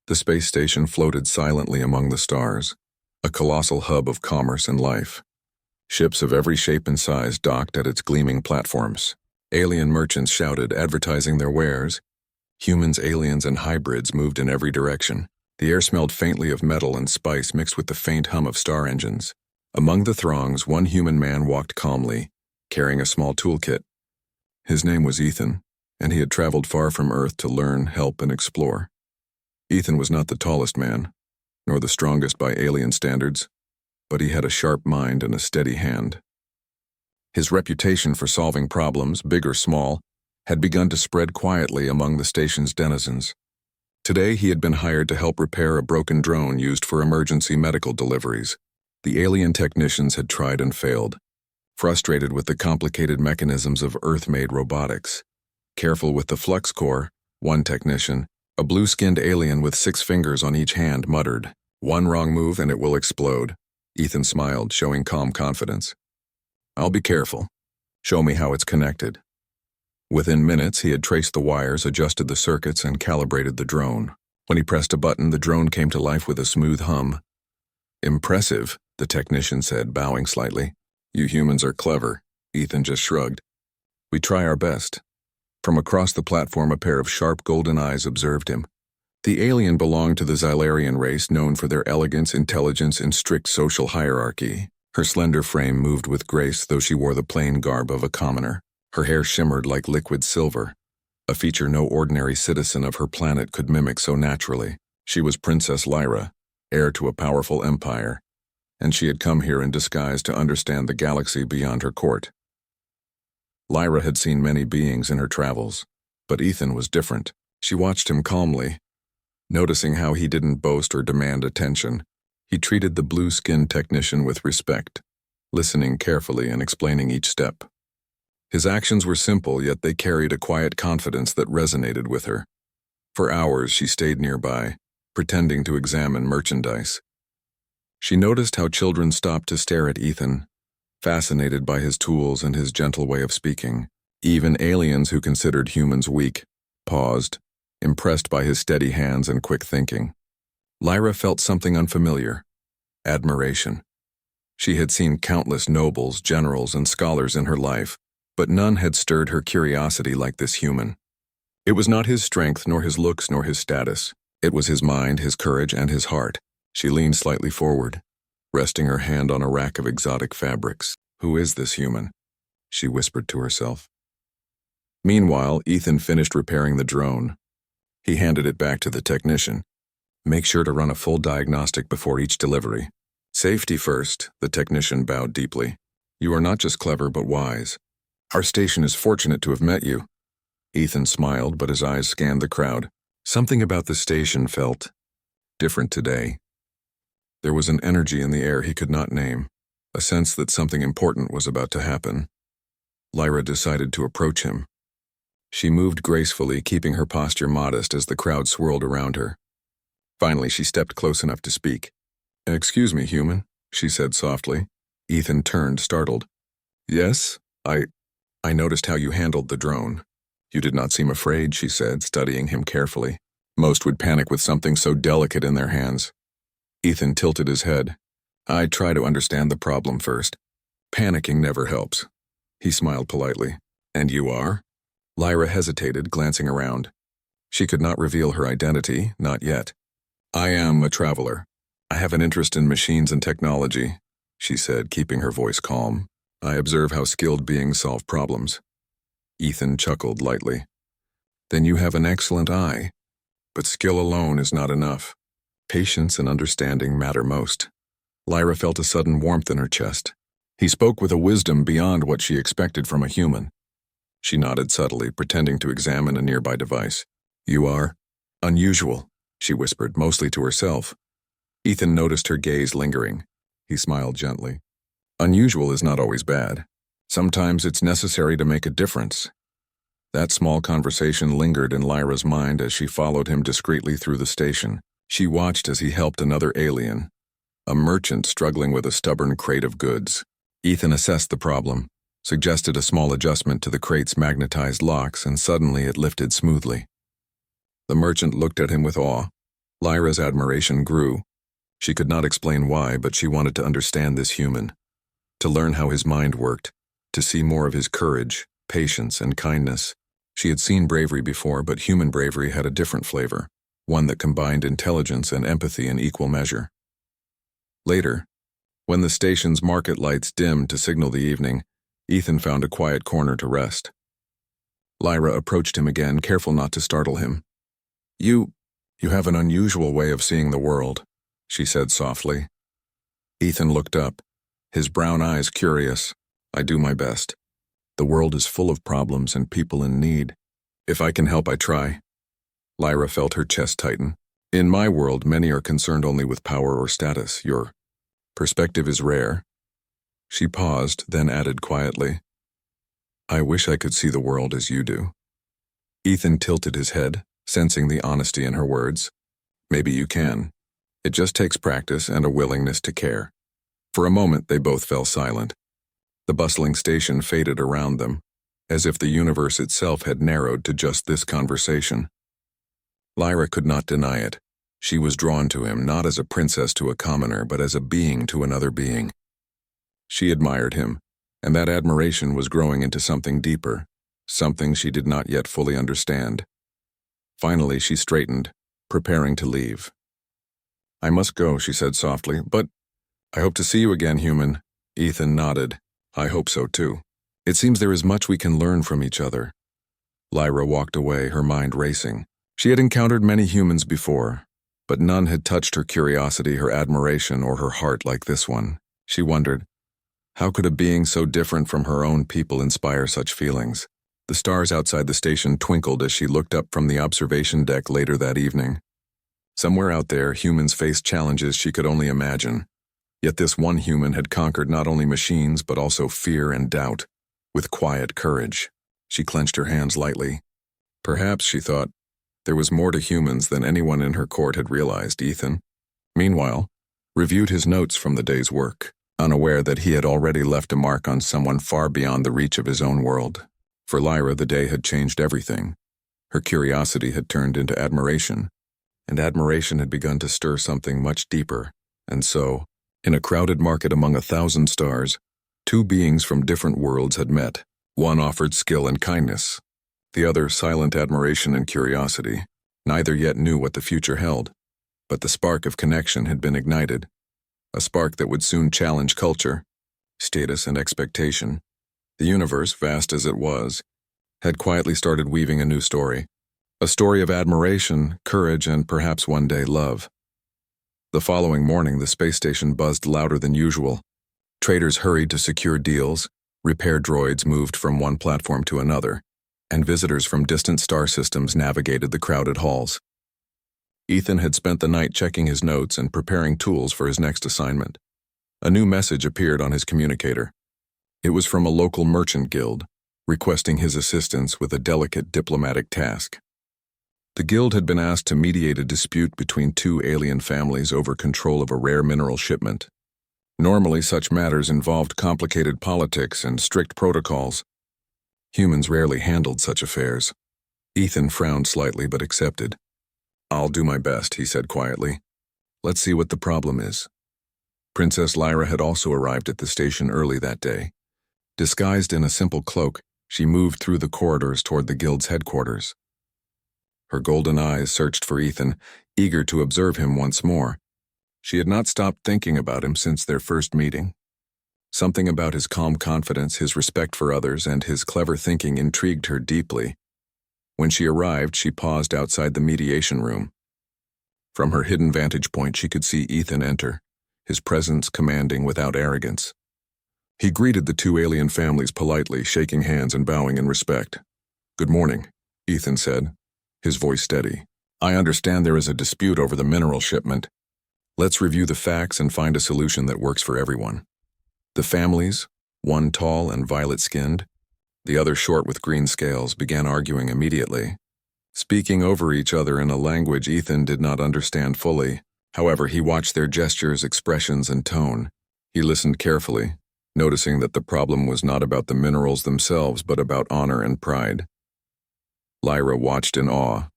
The space station floated silently among the stars, a colossal hub of commerce and life. Ships of every shape and size docked at its gleaming platforms. Alien merchants shouted, advertising their wares. Humans, aliens, and hybrids moved in every direction. The air smelled faintly of metal and spice mixed with the faint hum of star engines. Among the throngs, one human man walked calmly, carrying a small toolkit. His name was Ethan, and he had traveled far from Earth to learn, help, and explore. Ethan was not the tallest man, nor the strongest by alien standards, but he had a sharp mind and a steady hand. His reputation for solving problems, big or small, had begun to spread quietly among the station's denizens. Today he had been hired to help repair a broken drone used for emergency medical deliveries. The alien technicians had tried and failed, frustrated with the complicated mechanisms of Earth-made robotics. Careful with the flux core, one technician, a blue-skinned alien with 6 fingers on each hand, muttered, "One wrong move and it will explode." Ethan smiled, showing calm confidence. "I'll be careful. Show me how it's connected." Within minutes, he had traced the wires, adjusted the circuits, and calibrated the drone. When he pressed a button, the drone came to life with a smooth hum. "Impressive," the technician said, bowing slightly. "You humans are clever." Ethan just shrugged. "We try our best." From across the platform, a pair of sharp golden eyes observed him. The alien belonged to the Xylarian race, known for their elegance, intelligence, and strict social hierarchy. Her slender frame moved with grace, though she wore the plain garb of a commoner. Her hair shimmered like liquid silver, a feature no ordinary citizen of her planet could mimic so naturally. She was Princess Lyra, heir to a powerful empire, and she had come here in disguise to understand the galaxy beyond her court. Lyra had seen many beings in her travels, but Ethan was different. She watched him calmly, noticing how he didn't boast or demand attention. He treated the blue-skinned technician with respect, listening carefully and explaining each step. His actions were simple, yet they carried a quiet confidence that resonated with her. For hours she stayed nearby, pretending to examine merchandise. She noticed how children stopped to stare at Ethan, fascinated by his tools and his gentle way of speaking. Even aliens who considered humans weak paused, impressed by his steady hands and quick thinking. Lyra felt something unfamiliar: admiration. She had seen countless nobles, generals, and scholars in her life, but none had stirred her curiosity like this human. It was not his strength, nor his looks, nor his status. It was his mind, his courage, and his heart. She leaned slightly forward, resting her hand on a rack of exotic fabrics. "Who is this human?" she whispered to herself. Meanwhile, Ethan finished repairing the drone. He handed it back to the technician. "Make sure to run a full diagnostic before each delivery." "Safety first," the technician bowed deeply. "You are not just clever, but wise. Our station is fortunate to have met you." Ethan smiled, but his eyes scanned the crowd. Something about the station felt different today. There was an energy in the air he could not name, a sense that something important was about to happen. Lyra decided to approach him. She moved gracefully, keeping her posture modest as the crowd swirled around her. Finally, she stepped close enough to speak. "Excuse me, human," she said softly. Ethan turned, startled. "Yes, I noticed how you handled the drone." "You did not seem afraid," she said, studying him carefully. "Most would panic with something so delicate in their hands." Ethan tilted his head. "I try to understand the problem first. Panicking never helps." He smiled politely. "And you are?" Lyra hesitated, glancing around. She could not reveal her identity, not yet. "I am a traveler. I have an interest in machines and technology," she said, keeping her voice calm. "I observe how skilled beings solve problems." Ethan chuckled lightly. "Then you have an excellent eye. But skill alone is not enough. Patience and understanding matter most." Lyra felt a sudden warmth in her chest. He spoke with a wisdom beyond what she expected from a human. She nodded subtly, pretending to examine a nearby device. "You are unusual," she whispered, mostly to herself. Ethan noticed her gaze lingering. He smiled gently. "Unusual is not always bad. Sometimes it's necessary to make a difference." That small conversation lingered in Lyra's mind as she followed him discreetly through the station. She watched as he helped another alien, a merchant struggling with a stubborn crate of goods. Ethan assessed the problem, suggested a small adjustment to the crate's magnetized locks, and suddenly it lifted smoothly. The merchant looked at him with awe. Lyra's admiration grew. She could not explain why, but she wanted to understand this human, to learn how his mind worked, to see more of his courage, patience, and kindness. She had seen bravery before, but human bravery had a different flavor, one that combined intelligence and empathy in equal measure. Later, when the station's market lights dimmed to signal the evening, Ethan found a quiet corner to rest. Lyra approached him again, careful not to startle him. You have an unusual way of seeing the world," she said softly. Ethan looked up, his brown eyes curious. "I do my best. The world is full of problems and people in need. If I can help, I try." Lyra felt her chest tighten. "In my world, many are concerned only with power or status. Your perspective is rare." She paused, then added quietly, "I wish I could see the world as you do." Ethan tilted his head, sensing the honesty in her words. "Maybe you can. It just takes practice and a willingness to care." For a moment, they both fell silent. The bustling station faded around them, as if the universe itself had narrowed to just this conversation. Lyra could not deny it. She was drawn to him not as a princess to a commoner, but as a being to another being. She admired him, and that admiration was growing into something deeper, something she did not yet fully understand. Finally, she straightened, preparing to leave. "I must go," she said softly, "but I hope to see you again, human." Ethan nodded. "I hope so, too. It seems there is much we can learn from each other." Lyra walked away, her mind racing. She had encountered many humans before, but none had touched her curiosity, her admiration, or her heart like this one. She wondered, how could a being so different from her own people inspire such feelings? The stars outside the station twinkled as she looked up from the observation deck later that evening. Somewhere out there, humans faced challenges she could only imagine. Yet this one human had conquered not only machines but also fear and doubt, with quiet courage. She clenched her hands lightly. Perhaps, she thought, there was more to humans than anyone in her court had realized. Ethan, meanwhile, reviewed his notes from the day's work, unaware that he had already left a mark on someone far beyond the reach of his own world. For Lyra, the day had changed everything. Her curiosity had turned into admiration, and admiration had begun to stir something much deeper. And so, in a crowded market among 1,000 stars, two beings from different worlds had met. One offered skill and kindness, the other silent admiration and curiosity. Neither yet knew what the future held, but the spark of connection had been ignited, a spark that would soon challenge culture, status, and expectation. The universe, vast as it was, had quietly started weaving a new story. A story of admiration, courage, and perhaps one day love. The following morning, the space station buzzed louder than usual. Traders hurried to secure deals, repair droids moved from one platform to another, and visitors from distant star systems navigated the crowded halls. Ethan had spent the night checking his notes and preparing tools for his next assignment. A new message appeared on his communicator. It was from a local merchant guild, requesting his assistance with a delicate diplomatic task. The guild had been asked to mediate a dispute between two alien families over control of a rare mineral shipment. Normally, such matters involved complicated politics and strict protocols. Humans rarely handled such affairs. Ethan frowned slightly but accepted. "I'll do my best," he said quietly. "Let's see what the problem is." Princess Lyra had also arrived at the station early that day. Disguised in a simple cloak, she moved through the corridors toward the guild's headquarters. Her golden eyes searched for Ethan, eager to observe him once more. She had not stopped thinking about him since their first meeting. Something about his calm confidence, his respect for others, and his clever thinking intrigued her deeply. When she arrived, she paused outside the mediation room. From her hidden vantage point, she could see Ethan enter, his presence commanding without arrogance. He greeted the two alien families politely, shaking hands and bowing in respect. "Good morning," Ethan said, his voice steady. "I understand there is a dispute over the mineral shipment. Let's review the facts and find a solution that works for everyone." The families, one tall and violet-skinned, the other short with green scales, began arguing immediately, speaking over each other in a language Ethan did not understand fully. However, he watched their gestures, expressions, and tone. He listened carefully, noticing that the problem was not about the minerals themselves but about honor and pride. Lyra watched in awe.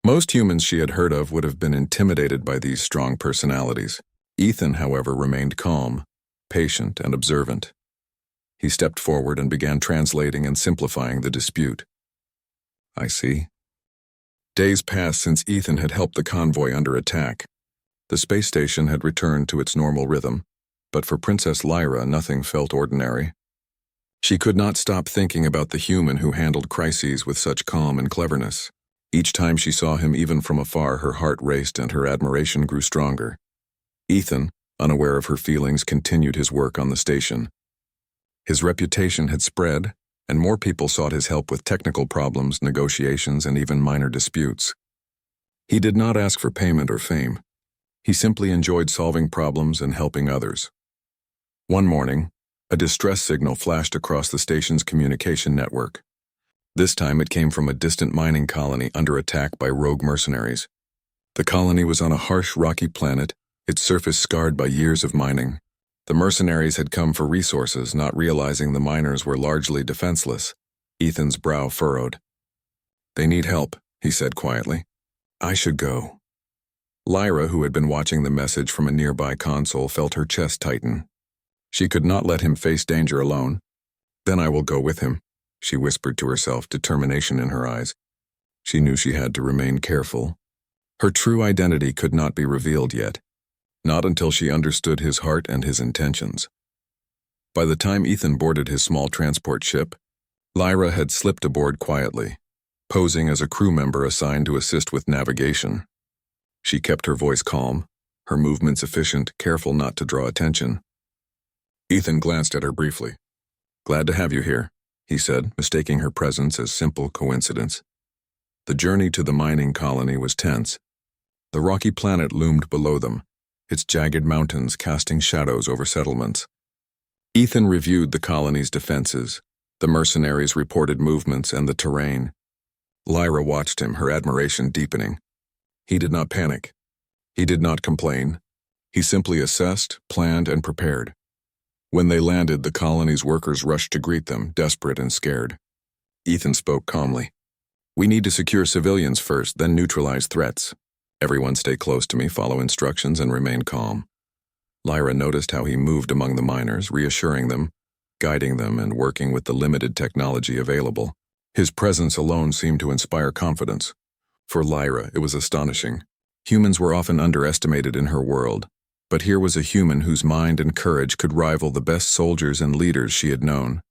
Most humans she had heard of would have been intimidated by these strong personalities. Ethan, however, remained calm, patient, and observant. He stepped forward and began translating and simplifying the dispute. I see. Days passed since Ethan had helped the convoy under attack. The space station had returned to its normal rhythm, but for Princess Lyra nothing felt ordinary. She could not stop thinking about the human who handled crises with such calm and cleverness. Each time she saw him, even from afar, her heart raced and her admiration grew stronger. Ethan, unaware of her feelings, continued his work on the station. His reputation had spread, and more people sought his help with technical problems, negotiations, and even minor disputes. He did not ask for payment or fame. He simply enjoyed solving problems and helping others. One morning, a distress signal flashed across the station's communication network. This time it came from a distant mining colony under attack by rogue mercenaries. The colony was on a harsh, rocky planet, its surface scarred by years of mining. The mercenaries had come for resources, not realizing the miners were largely defenseless. Ethan's brow furrowed. "They need help," he said quietly. "I should go." Lyra, who had been watching the message from a nearby console, felt her chest tighten. She could not let him face danger alone. "Then I will go with him," she whispered to herself, determination in her eyes. She knew she had to remain careful. Her true identity could not be revealed yet, not until she understood his heart and his intentions. By the time Ethan boarded his small transport ship, Lyra had slipped aboard quietly, posing as a crew member assigned to assist with navigation. She kept her voice calm, her movements efficient, careful not to draw attention. Ethan glanced at her briefly. "Glad to have you here," he said, mistaking her presence as simple coincidence. The journey to the mining colony was tense. The rocky planet loomed below them, its jagged mountains casting shadows over settlements. Ethan reviewed the colony's defenses, the mercenaries' reported movements, and the terrain. Lyra watched him, her admiration deepening. He did not panic. He did not complain. He simply assessed, planned, and prepared. When they landed, the colony's workers rushed to greet them, desperate and scared. Ethan spoke calmly. "We need to secure civilians first, then neutralize threats. Everyone stay close to me, follow instructions, and remain calm." Lyra noticed how he moved among the miners, reassuring them, guiding them, and working with the limited technology available. His presence alone seemed to inspire confidence. For Lyra, it was astonishing. Humans were often underestimated in her world, but here was a human whose mind and courage could rival the best soldiers and leaders she had known.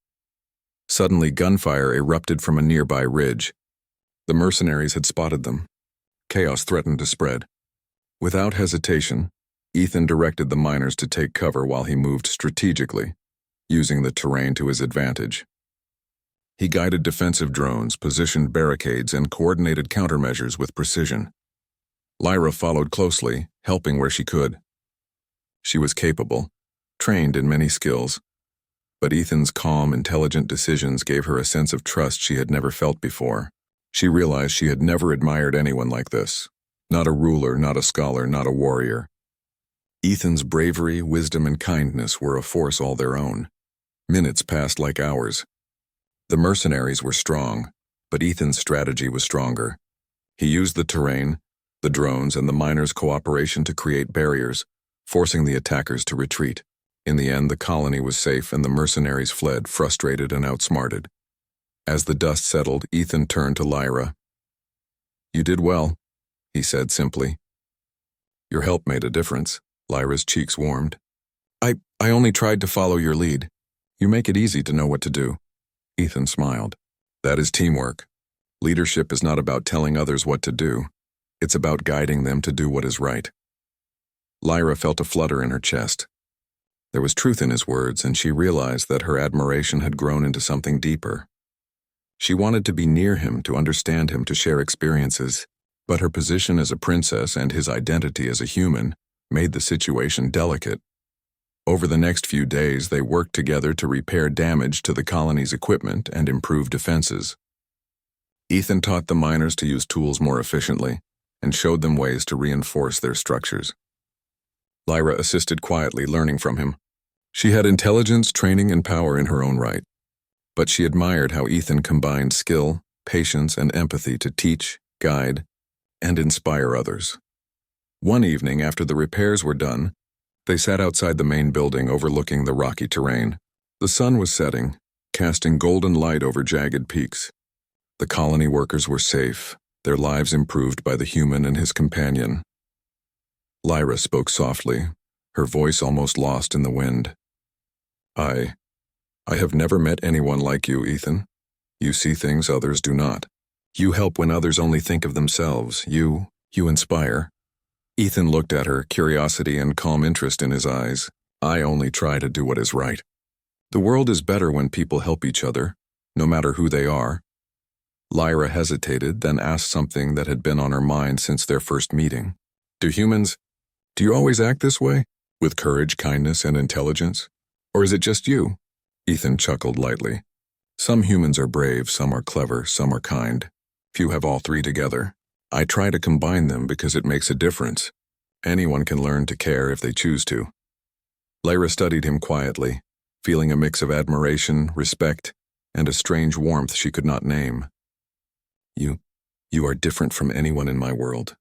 Suddenly, gunfire erupted from a nearby ridge. The mercenaries had spotted them. Chaos threatened to spread. Without hesitation, Ethan directed the miners to take cover while he moved strategically, using the terrain to his advantage. He guided defensive drones, positioned barricades, and coordinated countermeasures with precision. Lyra followed closely, helping where she could. She was capable, trained in many skills, but Ethan's calm, intelligent decisions gave her a sense of trust she had never felt before. She realized she had never admired anyone like this. Not a ruler, not a scholar, not a warrior. Ethan's bravery, wisdom, and kindness were a force all their own. Minutes passed like hours. The mercenaries were strong, but Ethan's strategy was stronger. He used the terrain, the drones, and the miners' cooperation to create barriers, forcing the attackers to retreat. In the end, the colony was safe and the mercenaries fled, frustrated and outsmarted. As the dust settled, Ethan turned to Lyra. "You did well," he said simply. "Your help made a difference." Lyra's cheeks warmed. I only tried to follow your lead. You make it easy to know what to do." Ethan smiled. "That is teamwork. Leadership is not about telling others what to do. It's about guiding them to do what is right." Lyra felt a flutter in her chest. There was truth in his words, and she realized that her admiration had grown into something deeper. She wanted to be near him, to understand him, to share experiences, but her position as a princess and his identity as a human made the situation delicate. Over the next few days, they worked together to repair damage to the colony's equipment and improve defenses. Ethan taught the miners to use tools more efficiently and showed them ways to reinforce their structures. Lyra assisted quietly, learning from him. She had intelligence, training, and power in her own right, but she admired how Ethan combined skill, patience, and empathy to teach, guide, and inspire others. One evening, after the repairs were done, they sat outside the main building overlooking the rocky terrain. The sun was setting, casting golden light over jagged peaks. The colony workers were safe, their lives improved by the human and his companion. Lyra spoke softly, her voice almost lost in the wind. I have never met anyone like you, Ethan. You see things others do not. You help when others only think of themselves. You inspire. Ethan looked at her, curiosity and calm interest in his eyes. I only try to do what is right. The world is better when people help each other, no matter who they are. Lyra hesitated, then asked something that had been on her mind since their first meeting. Do you always act this way? With courage, kindness, and intelligence? Or is it just you? Ethan chuckled lightly. Some humans are brave, some are clever, some are kind. Few have all three together. I try to combine them because it makes a difference. Anyone can learn to care if they choose to. Lyra studied him quietly, feeling a mix of admiration, respect, and a strange warmth she could not name. You are different from anyone in my world.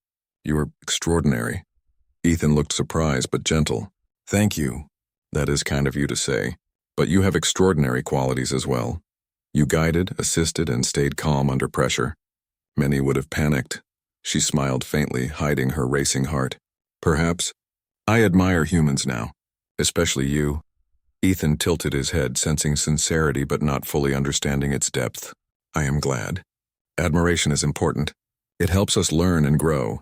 You are extraordinary. Ethan looked surprised but gentle. Thank you. That is kind of you to say. But you have extraordinary qualities as well. You guided, assisted, and stayed calm under pressure. Many would have panicked. She smiled faintly, hiding her racing heart. Perhaps. I admire humans now. Especially you. Ethan tilted his head, sensing sincerity but not fully understanding its depth. I am glad. Admiration is important. It helps us learn and grow.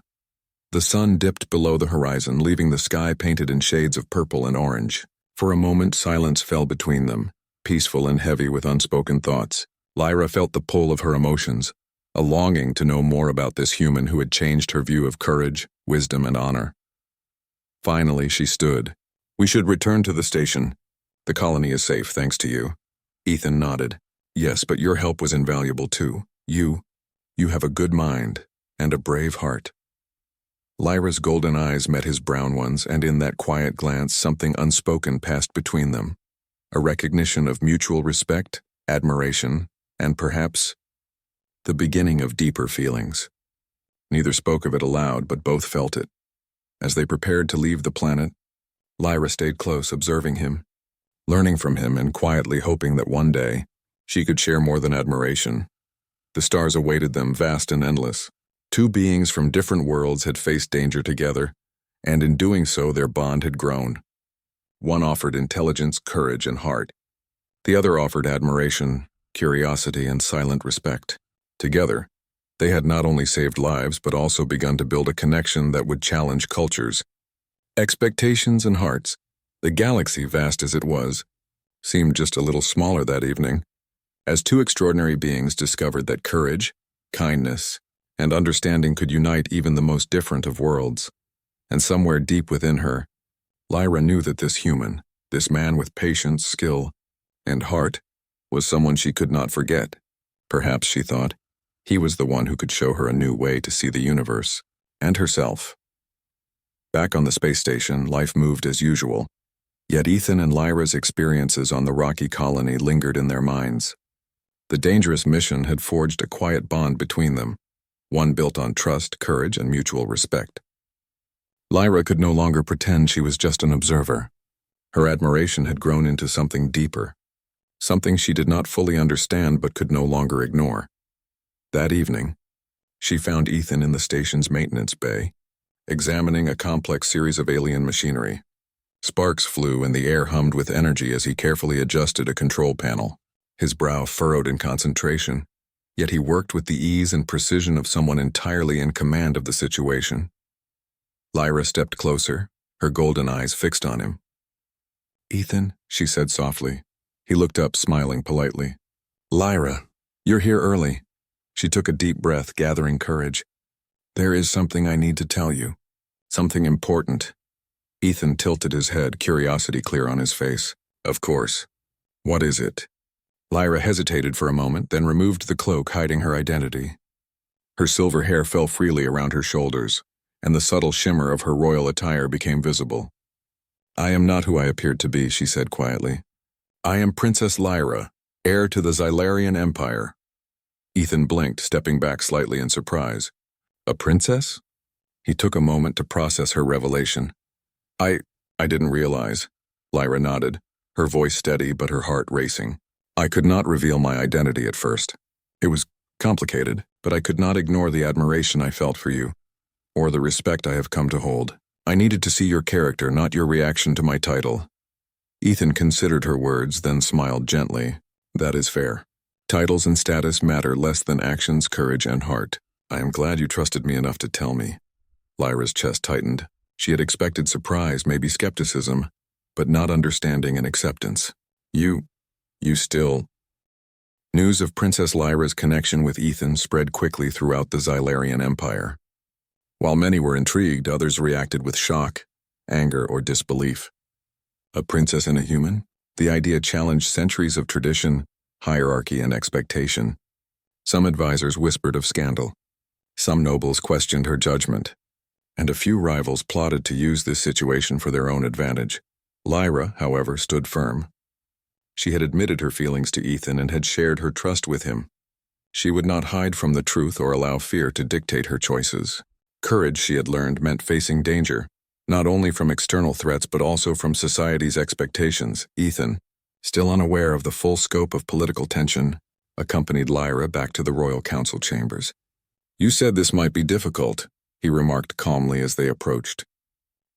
The sun dipped below the horizon, leaving the sky painted in shades of purple and orange. For a moment, silence fell between them, peaceful and heavy with unspoken thoughts. Lyra felt the pull of her emotions, a longing to know more about this human who had changed her view of courage, wisdom, and honor. Finally, she stood. We should return to the station. The colony is safe, thanks to you. Ethan nodded. Yes, but your help was invaluable too. You have a good mind and a brave heart. Lyra's golden eyes met his brown ones, and in that quiet glance something unspoken passed between them. A recognition of mutual respect, admiration, and perhaps the beginning of deeper feelings. Neither spoke of it aloud, but both felt it. As they prepared to leave the planet, Lyra stayed close, observing him, learning from him and quietly hoping that one day she could share more than admiration. The stars awaited them, vast and endless. Two beings from different worlds had faced danger together, and in doing so their bond had grown. One offered intelligence, courage, and heart. The other offered admiration, curiosity, and silent respect. Together, they had not only saved lives but also begun to build a connection that would challenge cultures, expectations, and hearts. The galaxy, vast as it was, seemed just a little smaller that evening, as two extraordinary beings discovered that courage, kindness, and understanding could unite even the most different of worlds. And somewhere deep within her, Lyra knew that this human, this man with patience, skill, and heart, was someone she could not forget. Perhaps, she thought, he was the one who could show her a new way to see the universe, and herself. Back on the space station, life moved as usual, yet Ethan and Lyra's experiences on the rocky colony lingered in their minds. The dangerous mission had forged a quiet bond between them, one built on trust, courage, and mutual respect. Lyra could no longer pretend she was just an observer. Her admiration had grown into something deeper, something she did not fully understand but could no longer ignore. That evening, she found Ethan in the station's maintenance bay, examining a complex series of alien machinery. Sparks flew and the air hummed with energy as he carefully adjusted a control panel, his brow furrowed in concentration. Yet he worked with the ease and precision of someone entirely in command of the situation. Lyra stepped closer, her golden eyes fixed on him. Ethan, she said softly. He looked up, smiling politely. Lyra, you're here early. She took a deep breath, gathering courage. There is something I need to tell you. Something important. Ethan tilted his head, curiosity clear on his face. Of course. What is it? Lyra hesitated for a moment, then removed the cloak hiding her identity. Her silver hair fell freely around her shoulders, and the subtle shimmer of her royal attire became visible. I am not who I appeared to be, she said quietly. I am Princess Lyra, heir to the Xylarian Empire. Ethan blinked, stepping back slightly in surprise. A princess? He took a moment to process her revelation. I didn't realize. Lyra nodded, her voice steady but her heart racing. I could not reveal my identity at first. It was complicated, but I could not ignore the admiration I felt for you, or the respect I have come to hold. I needed to see your character, not your reaction to my title. Ethan considered her words, then smiled gently. That is fair. Titles and status matter less than actions, courage, and heart. I am glad you trusted me enough to tell me. Lyra's chest tightened. She had expected surprise, maybe skepticism, but not understanding and acceptance. You still... News of Princess Lyra's connection with Ethan spread quickly throughout the Xylarian Empire. While many were intrigued, others reacted with shock, anger, or disbelief. A princess and a human? The idea challenged centuries of tradition, hierarchy, and expectation. Some advisors whispered of scandal. Some nobles questioned her judgment. And a few rivals plotted to use this situation for their own advantage. Lyra, however, stood firm. She had admitted her feelings to Ethan and had shared her trust with him. She would not hide from the truth or allow fear to dictate her choices. Courage, she had learned, meant facing danger, not only from external threats but also from society's expectations. Ethan, still unaware of the full scope of political tension, accompanied Lyra back to the royal council chambers. You said this might be difficult, he remarked calmly as they approached.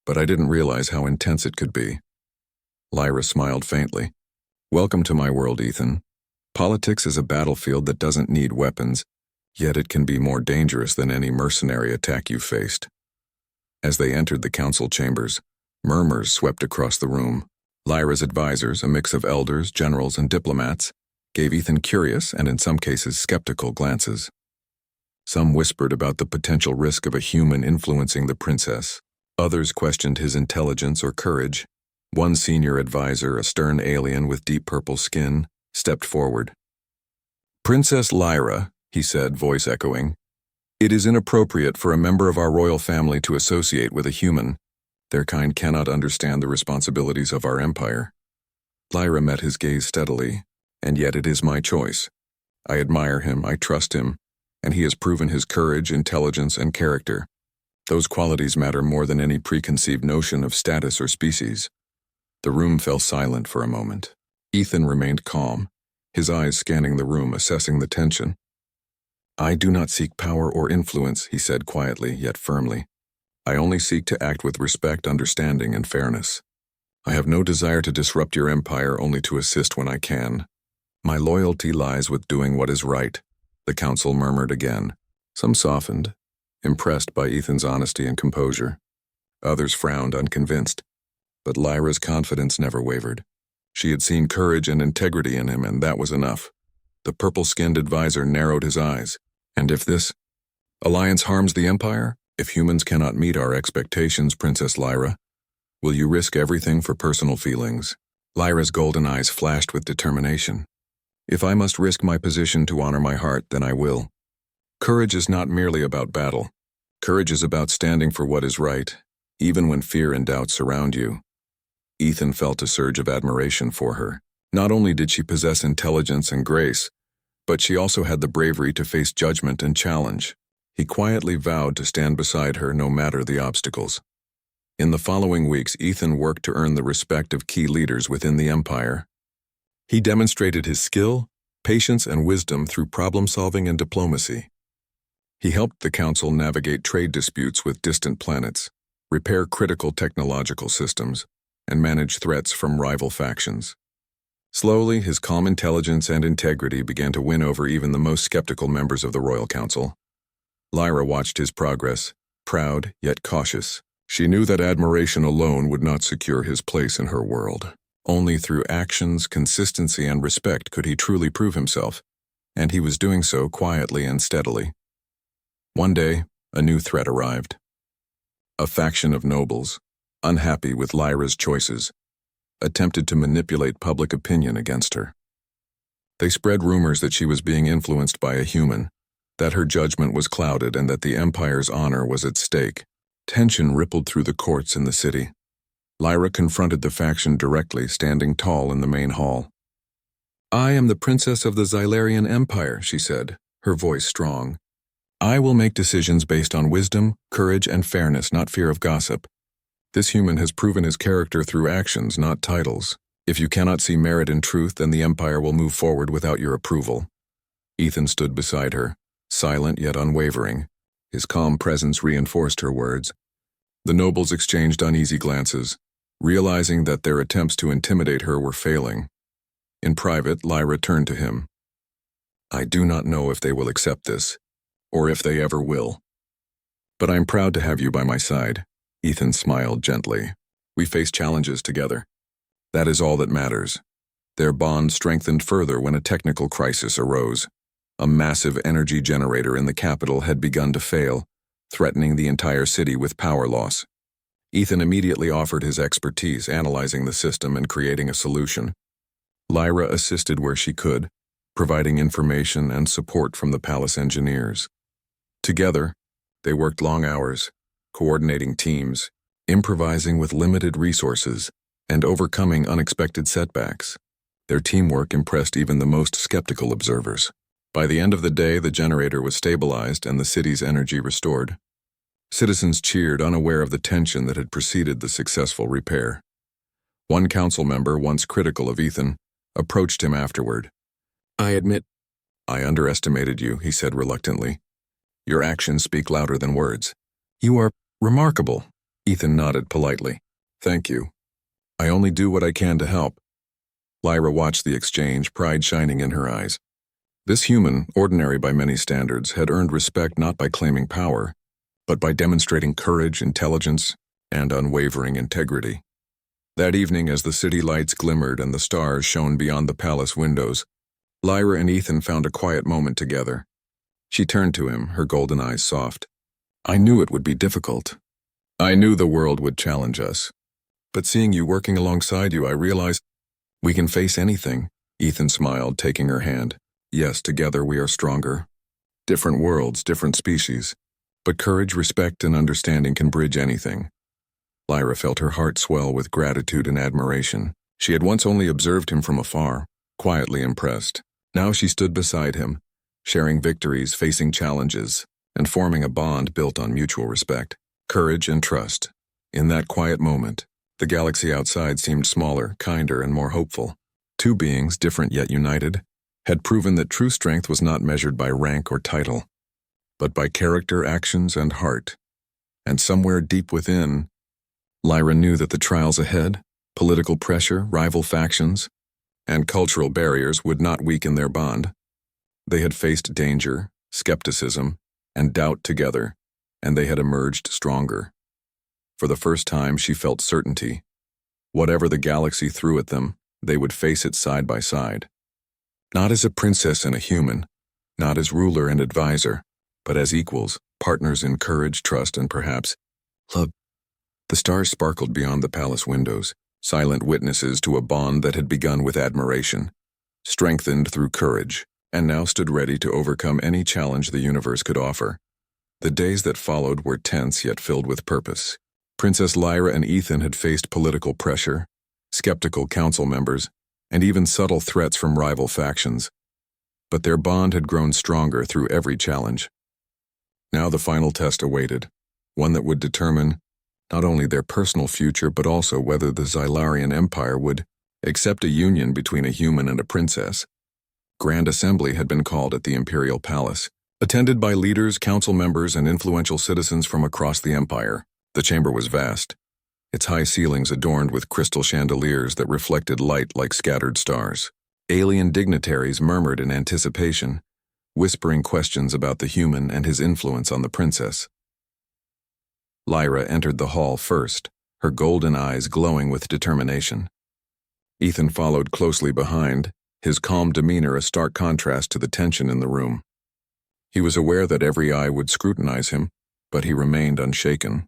But I didn't realize how intense it could be. Lyra smiled faintly. Welcome to my world, Ethan. Politics is a battlefield that doesn't need weapons, yet it can be more dangerous than any mercenary attack you've faced. As they entered the council chambers, murmurs swept across the room. Lyra's advisors, a mix of elders, generals, and diplomats, gave Ethan curious and in some cases skeptical glances. Some whispered about the potential risk of a human influencing the princess. Others questioned his intelligence or courage. One senior advisor, a stern alien with deep purple skin, stepped forward. Princess Lyra, he said, voice echoing, it is inappropriate for a member of our royal family to associate with a human. Their kind cannot understand the responsibilities of our empire. Lyra met his gaze steadily, and yet it is my choice. I admire him, I trust him, and he has proven his courage, intelligence, and character. Those qualities matter more than any preconceived notion of status or species. The room fell silent for a moment. Ethan remained calm, his eyes scanning the room, assessing the tension. I do not seek power or influence, he said quietly yet firmly. I only seek to act with respect, understanding, and fairness. I have no desire to disrupt your empire, only to assist when I can. My loyalty lies with doing what is right, the council murmured again. Some softened, impressed by Ethan's honesty and composure. Others frowned, unconvinced. But Lyra's confidence never wavered. She had seen courage and integrity in him, and that was enough. The purple-skinned advisor narrowed his eyes. And if this alliance harms the empire, if humans cannot meet our expectations, Princess Lyra, will you risk everything for personal feelings? Lyra's golden eyes flashed with determination. If I must risk my position to honor my heart, then I will. Courage is not merely about battle. Courage is about standing for what is right, even when fear and doubt surround you. Ethan felt a surge of admiration for her. Not only did she possess intelligence and grace, but she also had the bravery to face judgment and challenge. He quietly vowed to stand beside her no matter the obstacles. In the following weeks, Ethan worked to earn the respect of key leaders within the empire. He demonstrated his skill, patience, and wisdom through problem-solving and diplomacy. He helped the council navigate trade disputes with distant planets, repair critical technological systems, and manage threats from rival factions. Slowly, his calm intelligence and integrity began to win over even the most skeptical members of the Royal Council. Lyra watched his progress, proud yet cautious. She knew that admiration alone would not secure his place in her world. Only through actions, consistency, and respect could he truly prove himself, and he was doing so quietly and steadily. One day, a new threat arrived. A faction of nobles, unhappy with Lyra's choices, attempted to manipulate public opinion against her. They spread rumors that she was being influenced by a human, that her judgment was clouded, and that the empire's honor was at stake. Tension rippled through the courts in the city. Lyra confronted the faction directly, standing tall in the main hall. I am the princess of the Xylarian Empire, she said, her voice strong. I will make decisions based on wisdom, courage, and fairness, not fear of gossip. This human has proven his character through actions, not titles. If you cannot see merit in truth, then the Empire will move forward without your approval. Ethan stood beside her, silent yet unwavering. His calm presence reinforced her words. The nobles exchanged uneasy glances, realizing that their attempts to intimidate her were failing. In private, Lyra turned to him. I do not know if they will accept this, or if they ever will. But I'm proud to have you by my side. Ethan smiled gently. We face challenges together. That is all that matters. Their bond strengthened further when a technical crisis arose. A massive energy generator in the capital had begun to fail, threatening the entire city with power loss. Ethan immediately offered his expertise analyzing the system and creating a solution. Lyra assisted where she could, providing information and support from the palace engineers. Together, they worked long hours, coordinating teams, improvising with limited resources, and overcoming unexpected setbacks. Their teamwork impressed even the most skeptical observers. By the end of the day, the generator was stabilized and the city's energy restored. Citizens cheered, unaware of the tension that had preceded the successful repair. One council member, once critical of Ethan, approached him afterward. I admit, I underestimated you, he said reluctantly. Your actions speak louder than words. You are remarkable. Ethan nodded politely. Thank you. I only do what I can to help. Lyra watched the exchange, pride shining in her eyes. This human, ordinary by many standards, had earned respect not by claiming power, but by demonstrating courage, intelligence, and unwavering integrity. That evening, as the city lights glimmered and the stars shone beyond the palace windows, Lyra and Ethan found a quiet moment together. She turned to him, her golden eyes soft. I knew it would be difficult. I knew the world would challenge us. But seeing you working alongside you, I realized we can face anything. Ethan smiled, taking her hand. Yes, together we are stronger. Different worlds, different species. But courage, respect, and understanding can bridge anything. Lyra felt her heart swell with gratitude and admiration. She had once only observed him from afar, quietly impressed. Now she stood beside him, sharing victories, facing challenges, and forming a bond built on mutual respect, courage, and trust. In that quiet moment, the galaxy outside seemed smaller, kinder, and more hopeful. Two beings, different yet united, had proven that true strength was not measured by rank or title, but by character, actions, and heart. And somewhere deep within, Lyra knew that the trials ahead, political pressure, rival factions, and cultural barriers would not weaken their bond. They had faced danger, skepticism, and doubt together, and they had emerged stronger. For the first time, she felt certainty. Whatever the galaxy threw at them, they would face it side by side. Not as a princess and a human, not as ruler and advisor, but as equals, partners in courage, trust, and perhaps love. The stars sparkled beyond the palace windows, silent witnesses to a bond that had begun with admiration, strengthened through courage, and now stood ready to overcome any challenge the universe could offer. The days that followed were tense yet filled with purpose. Princess Lyra and Ethan had faced political pressure, skeptical council members, and even subtle threats from rival factions. But their bond had grown stronger through every challenge. Now the final test awaited, one that would determine not only their personal future but also whether the Xylarian Empire would accept a union between a human and a princess. Grand Assembly had been called at the Imperial Palace, attended by leaders, council members, and influential citizens from across the Empire. The chamber was vast, its high ceilings adorned with crystal chandeliers that reflected light like scattered stars. Alien dignitaries murmured in anticipation, whispering questions about the human and his influence on the princess. Lyra entered the hall first, her golden eyes glowing with determination. Ethan followed closely behind, his calm demeanor a stark contrast to the tension in the room. He was aware that every eye would scrutinize him, but he remained unshaken.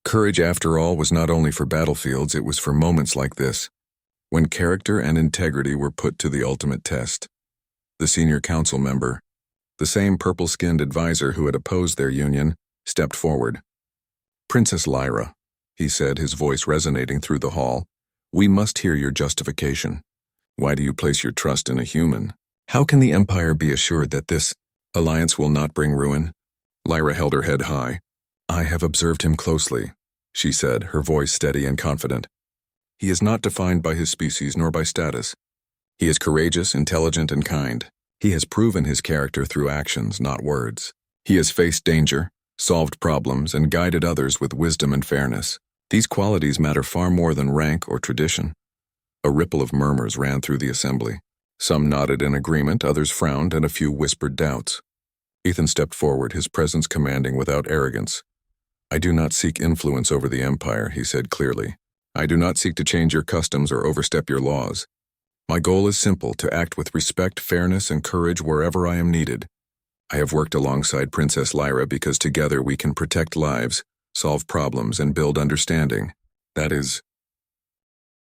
Courage, after all, was not only for battlefields, it was for moments like this, when character and integrity were put to the ultimate test. The senior council member, the same purple-skinned advisor who had opposed their union, stepped forward. Princess Lyra, he said, his voice resonating through the hall, we must hear your justification. Why do you place your trust in a human? How can the Empire be assured that this alliance will not bring ruin? Lyra held her head high. I have observed him closely, she said, her voice steady and confident. He is not defined by his species nor by status. He is courageous, intelligent, and kind. He has proven his character through actions, not words. He has faced danger, solved problems, and guided others with wisdom and fairness. These qualities matter far more than rank or tradition. A ripple of murmurs ran through the assembly. Some nodded in agreement, others frowned, and a few whispered doubts. Ethan stepped forward, his presence commanding without arrogance. I do not seek influence over the Empire, he said clearly. I do not seek to change your customs or overstep your laws. My goal is simple, to act with respect, fairness, and courage wherever I am needed. I have worked alongside Princess Lyra because together we can protect lives, solve problems, and build understanding. That is